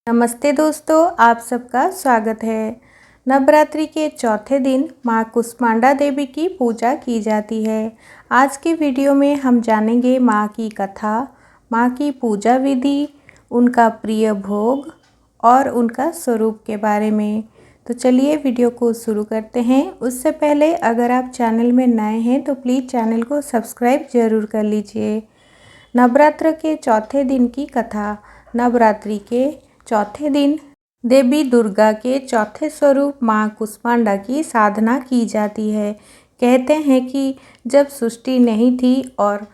नमस्ते दोस्तों, आप सबका स्वागत है। नवरात्रि के चौथे दिन माँ कुष्मांडा देवी की पूजा की जाती है। आज की वीडियो में हम जानेंगे माँ की कथा, माँ की पूजा विधि, उनका प्रिय भोग और उनका स्वरूप के बारे में। तो चलिए वीडियो को शुरू करते हैं। उससे पहले अगर आप चैनल में नए हैं तो प्लीज़ चैनल को सब्सक्राइब ज़रूर कर लीजिए। नवरात्र के चौथे दिन की कथा। नवरात्रि के चौथे दिन देवी दुर्गा के चौथे स्वरूप माँ कुष्मांडा की साधना की जाती है। कहते हैं कि जब सृष्टि नहीं थी और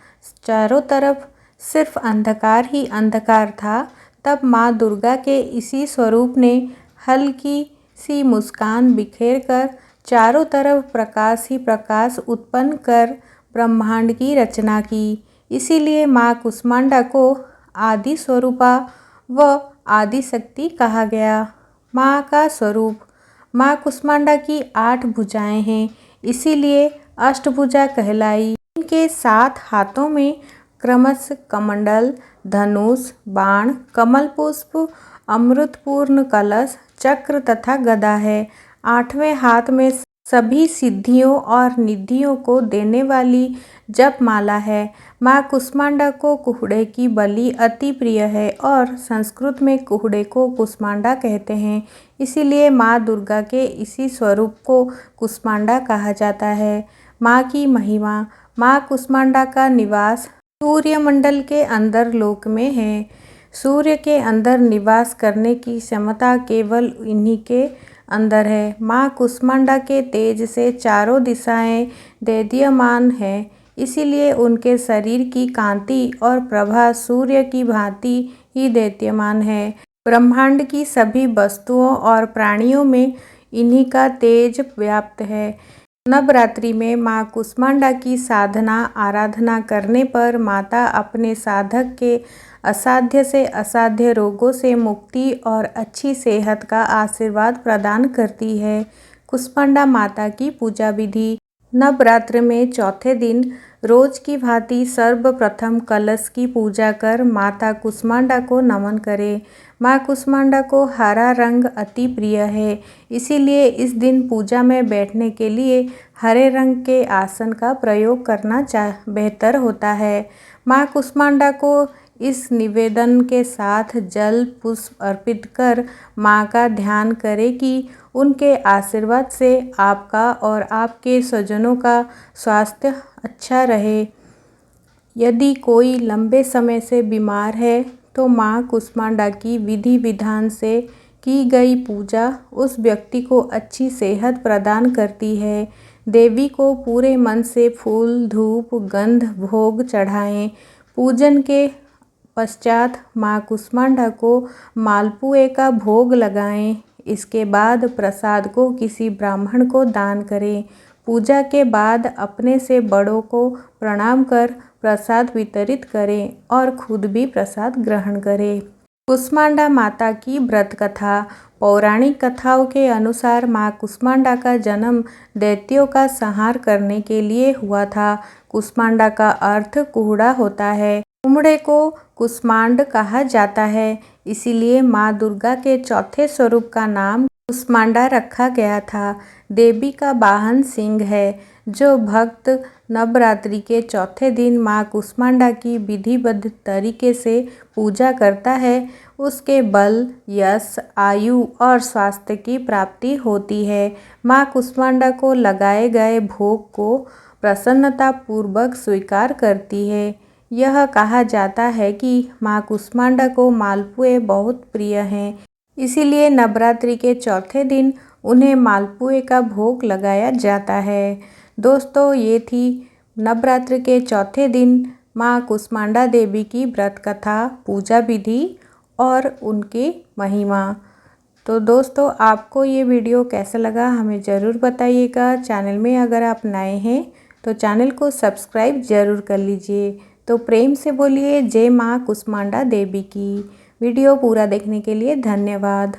चारों तरफ सिर्फ अंधकार ही अंधकार था, तब माँ दुर्गा के इसी स्वरूप ने हल्की सी मुस्कान बिखेर कर चारों तरफ प्रकाश ही प्रकाश उत्पन्न कर ब्रह्मांड की रचना की। इसीलिए माँ कुष्मांडा को आदि स्वरूपा व आदि शक्ति कहा गया। माँ का स्वरूप। माँ कुष्मांडा की 8 भुजाएं हैं, इसीलिए अष्टभुजा कहलाई। इनके 7 हाथों में क्रमशः कमंडल, धनुष, बाण, कमल पुष्प, अमृतपूर्ण कलश, चक्र तथा गदा है। 8वें हाथ में सभी सिद्धियों और निधियों को देने वाली जप माला है। माँ कुष्मांडा को कुहड़े की बलि अति प्रिय है और संस्कृत में कुहड़े को कुष्मांडा कहते हैं। इसीलिए माँ दुर्गा के इसी स्वरूप को कुष्मांडा कहा जाता है। माँ की महिमा। माँ कुष्मांडा का निवास सूर्यमंडल के अंदर लोक में है। सूर्य के अंदर निवास करने की क्षमता केवल इन्हीं के अंदर है। माँ कुष्मांडा के तेज से चारों दिशाएं दैदीयमान है, इसीलिए उनके शरीर की कांति और प्रभा सूर्य की भांति ही दैदीयमान है। ब्रह्मांड की सभी वस्तुओं और प्राणियों में इन्हीं का तेज व्याप्त है। नवरात्रि में माँ कुष्मांडा की साधना आराधना करने पर माता अपने साधक के असाध्य से असाध्य रोगों से मुक्ति और अच्छी सेहत का आशीर्वाद प्रदान करती है। कुष्मांडा माता की पूजा विधि। नवरात्र में चौथे दिन रोज की भांति सर्वप्रथम कलश की पूजा कर माता कुष्मांडा को नमन करें। माँ कुष्मांडा को हरा रंग अति प्रिय है, इसीलिए इस दिन पूजा में बैठने के लिए हरे रंग के आसन का प्रयोग करना बेहतर होता है। माँ कुष्मांडा को इस निवेदन के साथ जल पुष्प अर्पित कर माँ का ध्यान करें कि उनके आशीर्वाद से आपका और आपके स्वजनों का स्वास्थ्य अच्छा रहे। यदि कोई लंबे समय से बीमार है तो माँ कुष्मांडा की विधि विधान से की गई पूजा उस व्यक्ति को अच्छी सेहत प्रदान करती है। देवी को पूरे मन से फूल, धूप, गंध, भोग चढ़ाएं। पूजन के पश्चात माँ कुष्मांडा को मालपुए का भोग लगाएं। इसके बाद प्रसाद को किसी ब्राह्मण को दान करें। पूजा के बाद अपने से बड़ों को प्रणाम कर प्रसाद वितरित करें और खुद भी प्रसाद ग्रहण करें। कुष्मांडा माता की व्रत कथा। पौराणिक कथाओं के अनुसार माँ कुष्मांडा का जन्म दैत्यों का संहार करने के लिए हुआ था। कुष्मांडा का अर्थ कुहड़ा होता है। कुम्हड़े को कुष्मांड कहा जाता है, इसीलिए माँ दुर्गा के चौथे स्वरूप का नाम कुष्मांडा रखा गया था। देवी का वाहन सिंह है। जो भक्त नवरात्रि के चौथे दिन माँ कुष्मांडा की विधिवत तरीके से पूजा करता है, उसके बल, यश, आयु और स्वास्थ्य की प्राप्ति होती है। माँ कुष्मांडा को लगाए गए भोग को प्रसन्नतापूर्वक स्वीकार करती है। यह कहा जाता है कि माँ कुष्मांडा को मालपुए बहुत प्रिय हैं, इसीलिए नवरात्रि के चौथे दिन उन्हें मालपुए का भोग लगाया जाता है। दोस्तों, ये थी नवरात्र के चौथे दिन माँ कुष्मांडा देवी की व्रत कथा, पूजा विधि और उनकी महिमा। तो दोस्तों, आपको ये वीडियो कैसा लगा हमें ज़रूर बताइएगा। चैनल में अगर आप नए हैं तो चैनल को सब्सक्राइब ज़रूर कर लीजिए। तो प्रेम से बोलिए जय माँ कुष्मांडा देवी की। वीडियो पूरा देखने के लिए धन्यवाद।